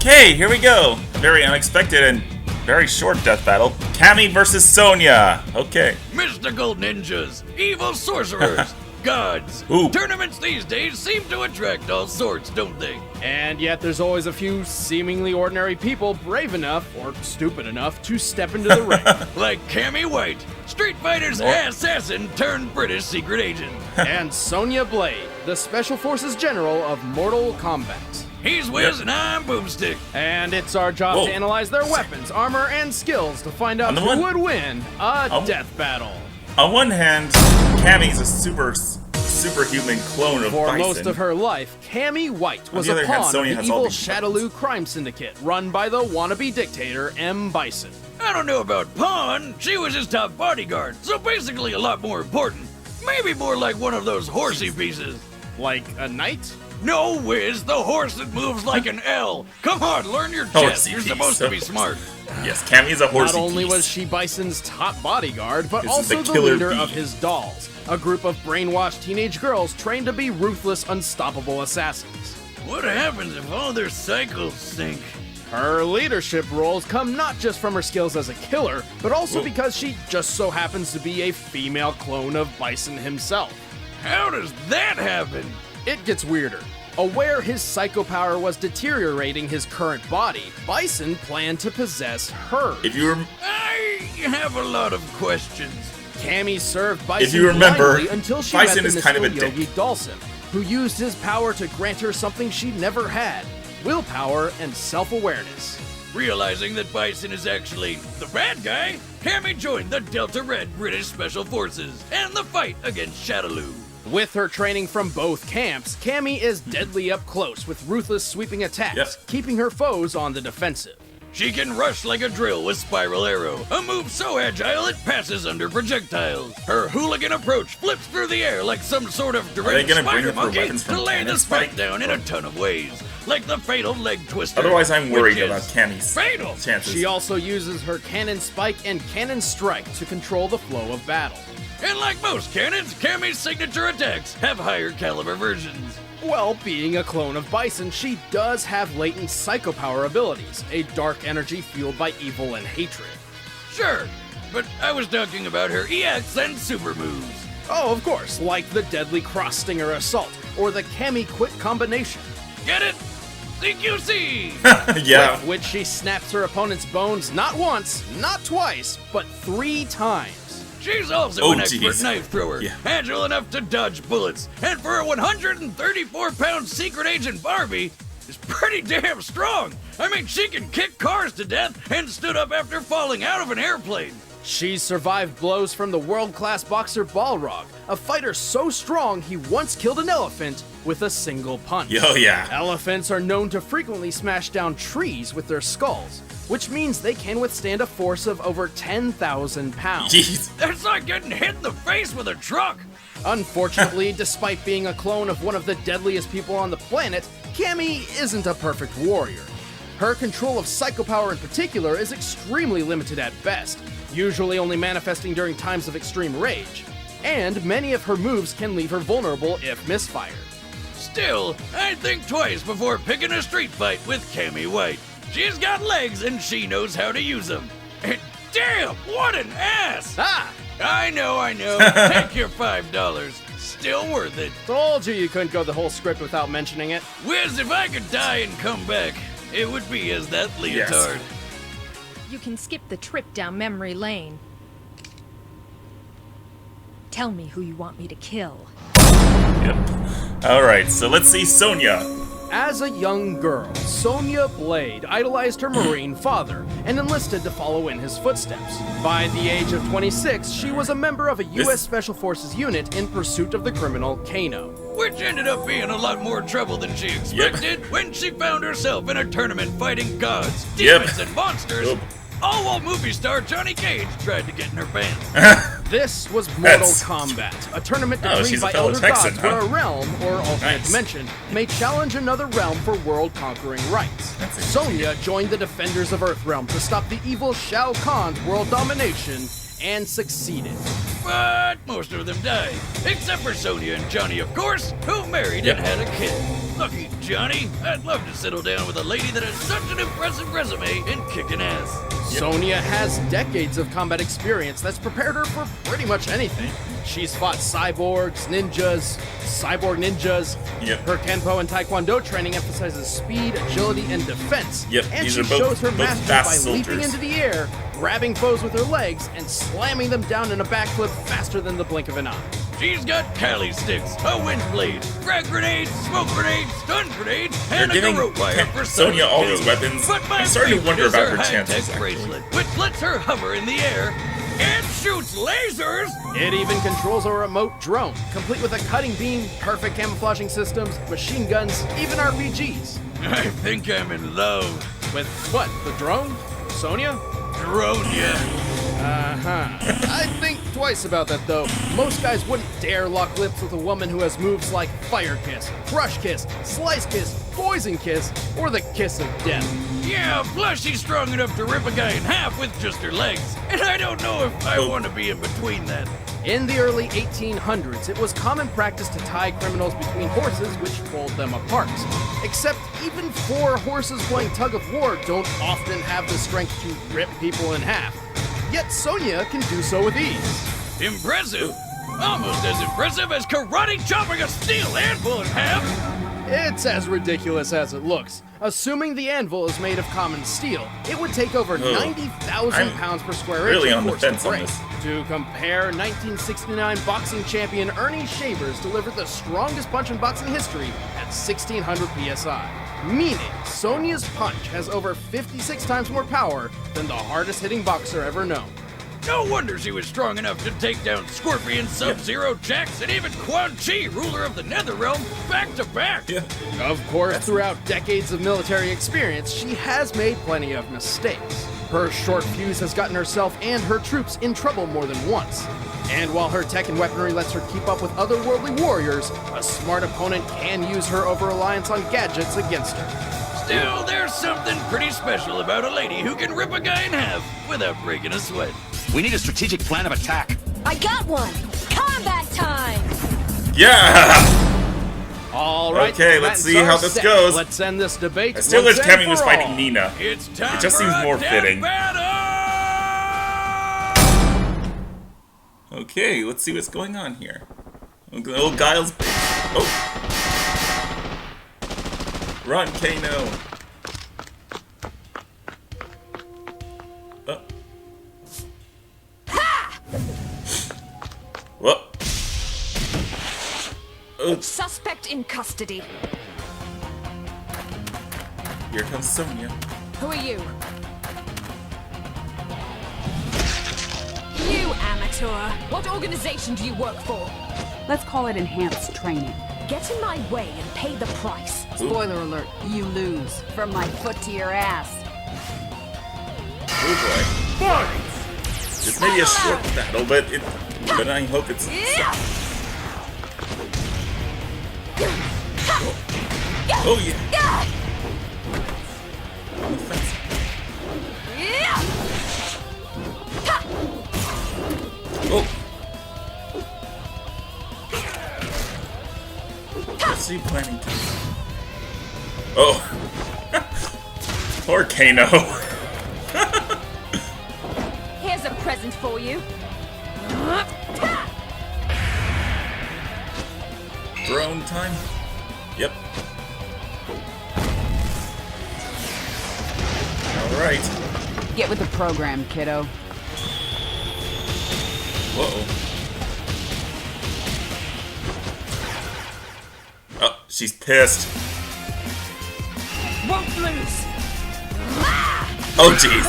Okay, here we go. A very unexpected and very short death battle. Cammy versus Sonya. Okay. Mystical ninjas, evil sorcerers, gods. Ooh. Tournaments these days seem to attract all sorts, don't they? And yet there's always a few seemingly ordinary people brave enough, or stupid enough, to step into the ring. Like Cammy White, Street Fighter's assassin turned British secret agent. And Sonya Blade, the Special Forces General of Mortal Kombat. He's Wiz and I'm Boomstick. And it's our job to analyze their weapons, armor, and skills to find out who would win a death battle. On one hand, Cammy's a superhuman clone of For Bison. most of her life, Cammy White was a pawn of the evil Shadaloo crime syndicate run by the wannabe dictator M. Bison. I don't know about pawn, she was his top bodyguard, so basically a lot more important. Maybe more like one of those horsey pieces. Like a knight? No, Wiz, the horse that moves like an L. Come on, learn your chess. You're supposed to be smart. Yes, Cammy's a horsey Not only piece. was she Bison's top bodyguard, but This also is the the killer leader bee. of his dolls, a group of brainwashed teenage girls trained to be ruthless, unstoppable assassins. What happens if all their cycles sink? Her leadership roles come not just from her skills as a killer, but also because she just so happens to be a female clone of Bison himself. How does that happen? It gets weirder. Aware his psycho power was deteriorating his current body, Bison planned to possess her. If you I have a lot of questions. Cammy served Bison If you remember, blindly until she Bison met the is kind of a mystical dick. Yogi Dhalsim, who used his power to grant her something she never had: willpower and self-awareness. Realizing that Bison is actually the bad guy, Cammy joined the Delta Red British Special Forces and the fight against Shadaloo. With her training from both camps, Cammy is deadly up close with ruthless sweeping attacks, keeping her foes on the defensive. She can rush like a drill with Spiral Arrow, a move so agile it passes under projectiles. Her hooligan approach flips through the air like some sort of deranged spider monkey to lay the spike down in a ton of ways, like the fatal leg twister. Otherwise, I'm worried which is about Cammy's fatal. chances. She also uses her Cannon Spike and Cannon Strike to control the flow of battle. And like most cannons, Cammy's signature attacks have higher caliber versions. Well, being a clone of Bison, she does have latent psycho power abilities, a dark energy fueled by evil and hatred. Sure, but I was talking about her EX and super moves. Oh, of course, like the deadly Cross-Stinger Assault, or the Cammy Quick Combination. Get it? CQC! Yeah. With which she snaps her opponent's bones not once, not twice, but 3 times. She's also an expert geez. knife thrower, agile enough to dodge bullets, and for a 134-pound secret agent Barbie, is pretty damn strong. I mean, she can kick cars to death and stood up after falling out of an airplane. She's survived blows from the world-class boxer Balrog, a fighter so strong he once killed an elephant with a single punch. Oh yeah. Elephants are known to frequently smash down trees with their skulls, which means they can withstand a force of over 10,000 pounds. Jeez. That's like getting hit in the face with a truck. Unfortunately, despite being a clone of one of the deadliest people on the planet, Cammy isn't a perfect warrior. Her control of psycho power in particular is extremely limited at best, usually only manifesting during times of extreme rage, and many of her moves can leave her vulnerable if misfired. Still, I'd think twice before picking a street fight with Cammy White. She's got legs and she knows how to use them. And damn, what an ass! Ah! I know. Take your $5. Still worth it. Told you couldn't go the whole script without mentioning it. Wiz, if I could die and come back, it would be as that leotard. You can skip the trip down memory lane. Tell me who you want me to kill. Yep. Alright, so let's see Sonya. As a young girl, Sonya Blade idolized her Marine father and enlisted to follow in his footsteps. By the age of 26, she was a member of a U.S. Special Forces unit in pursuit of the criminal Kano. Which ended up being a lot more trouble than she expected when she found herself in a tournament fighting gods, demons, and monsters. All while movie star Johnny Cage tried to get in her pants. This was Mortal Kombat, a tournament decreed she's a by fellow elder Texan, gods where a realm, or alternate Nice. dimension, may challenge another realm for world-conquering rights. Sonya joined the defenders of Earthrealm to stop the evil Shao Kahn's world domination and succeeded. But most of them died, except for Sonya and Johnny, of course, who married and had a kid. Lucky Johnny. I'd love to settle down with a lady that has such an impressive resume in kicking ass. Sonya has decades of combat experience that's prepared her for pretty much anything. She's fought cyborg ninjas. Her Kenpo and Taekwondo training emphasizes speed, agility, and defense. And these she are shows her both mastery fast by soldiers. leaping into the air, grabbing foes with her legs, and slamming them down in a backflip faster than the blink of an eye. She's got Cali sticks, a wind blade, frag grenades, smoke grenades, stun grenades, and a garrote wire for Sonya all kills. these weapons. But my I'm starting to favorite wonder is about her high-tech chances. bracelet, which lets her hover in the air and shoots lasers. It even controls a remote drone, complete with a cutting beam, perfect camouflaging systems, machine guns, even RPGs. I think I'm in love. With what? The drone? Sonya? Drone, yeah. I'd think twice about that, though. Most guys wouldn't dare lock lips with a woman who has moves like Fire Kiss, Crush Kiss, Slice Kiss, Poison Kiss, or the Kiss of Death. Yeah, plus she's strong enough to rip a guy in half with just her legs. And I don't know if I want to be in between that. In the early 1800s, it was common practice to tie criminals between horses, which pulled them apart. Except even 4 horses playing tug of war don't often have the strength to rip people in half. Yet Sonya can do so with ease. Impressive? Almost as impressive as karate chopping a steel anvil in half. It's as ridiculous as it looks. Assuming the anvil is made of common steel, it would take over 90,000 pounds per square inch really on the force to fence on break. this. To compare, 1969 boxing champion Ernie Shavers delivered the strongest punch in boxing history at 1,600 psi. Meaning, Sonya's punch has over 56 times more power than the hardest hitting boxer ever known. No wonder she was strong enough to take down Scorpion, Sub-Zero, Jax, and even Quan Chi, ruler of the Netherrealm, back to back. Of course, throughout decades of military experience, she has made plenty of mistakes. Her short fuse has gotten herself and her troops in trouble more than once. And while her tech and weaponry lets her keep up with otherworldly warriors, a smart opponent can use her over-reliance on gadgets against her. Still, there's something pretty special about a lady who can rip a guy in half without breaking a sweat. We need a strategic plan of attack. I got one! Combat time! Yeah! All right, Okay, let's see how this goes. Let's end this debate. I still wish once and Cammy was for fighting all. Nina. It's time It just for seems a more death fitting. battle! Okay, let's see what's going on here. Old Giles. Oh! Run, Kano! Whoop. Oops. Suspect in custody. Here comes Sonya. Who are you? You amateur! What organization do you work for? Let's call it enhanced training. Get in my way and pay the price. Spoiler alert, you lose. From my foot to your ass. Oh boy. This may be a short battle, but I hope it's... Oh yeah! On the fence. Oh! What's he planning to do? Oh! Poor Kano. Here's a present for you. Drone time? Yep. Alright. Get with the program, kiddo. Whoa. Oh, she's pissed. Won't lose. Oh, jeez.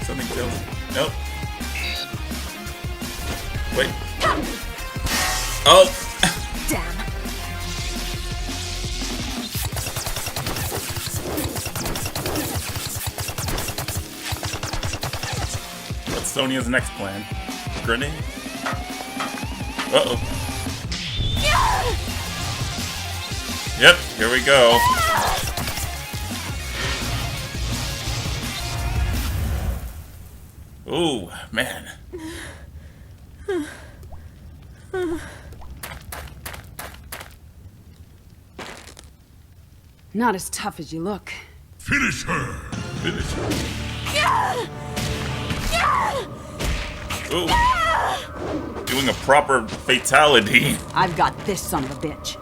Something kills. Nope. Wait. Oh! Damn. What's Sonya's next plan? Grenade? Uh-oh. Yep, here we go. Ooh, man. Not as tough as you look. Finish her! Finish her. Ooh. Doing a proper fatality. I've got this son of a bitch.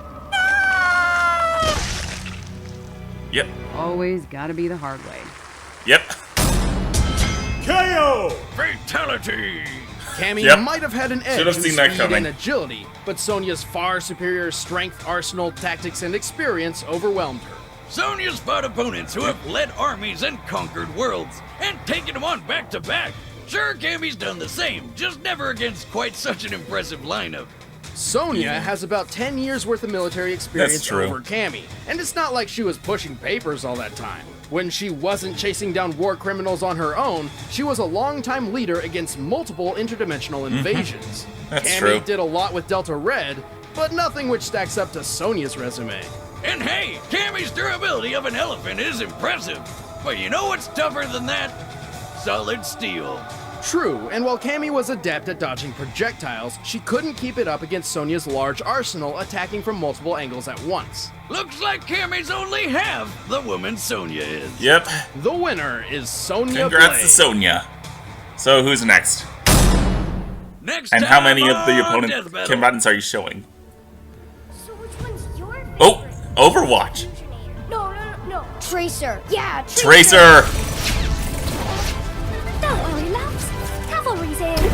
Yep. Always gotta be the hard way. Yep. KO! Fatality! Cammy Yep. might have had an edge Should've in seen that speed coming. and agility, but Sonya's far superior strength, arsenal, tactics, and experience overwhelmed her. Sonya's fought opponents who have led armies and conquered worlds, and taken them on back to back. Sure, Cammy's done the same, just never against quite such an impressive lineup. Sonya has about 10 years worth of military experience true. over Cammy, and it's not like she was pushing papers all that time. When she wasn't chasing down war criminals on her own, she was a longtime leader against multiple interdimensional invasions. That's Cammy true. did a lot with Delta Red, but nothing which stacks up to Sonya's resume. And hey, Cammy's durability of an elephant is impressive. But you know what's tougher than that? Solid steel. True, and while Cammy was adept at dodging projectiles, she couldn't keep it up against Sonya's large arsenal attacking from multiple angles at once. Looks like Cammy's only half the woman Sonya is. Yep. The winner is Sonya Congrats Blade. to Sonya. So who's next? Next And how time many of the on opponent Death Battle. combatants are you showing? So which one's your favorite? Oh, Overwatch. No. Tracer. Yeah, Tracer. Don't worry, loves. Cavalry's in.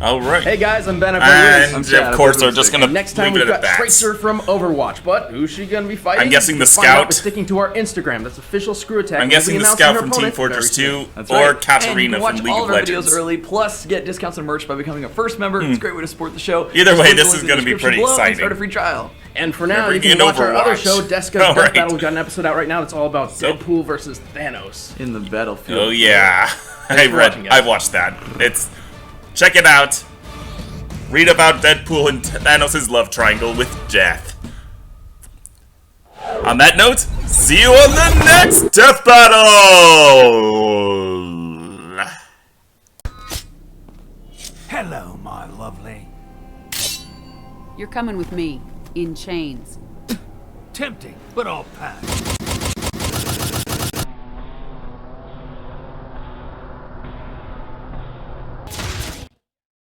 All right. Hey guys, I'm Ben. And of course, they're just gonna Next time leave we've it at got that. Tracer from Overwatch, but who's she gonna be fighting? I'm guessing the We'll find out Scout. by sticking to our Instagram. That's official Screw Attack. I'm We'll guessing be the announcing Scout her from Team opponent Fortress very 2 soon. That's or right. And you Katarina can watch from League all of of our videos Legends. early, plus get discounts on merch by becoming a first member. It's a great way to support the show. Either Just way, click the this link is in gonna the be description pretty below and exciting. Start a free trial. And for now, We're you can bringing watch our other Overwatch. show, Deska's All Death right. Battle. We've got an episode out right now that's all about So- Deadpool versus Thanos. In the battlefield. Oh yeah, for watching, guys. I've watched that. Check it out. Read about Deadpool and Thanos' love triangle with death. On that note, see you on the next Death Battle. Hello, my lovely. You're coming with me, in chains. Tempting, but I'll pass.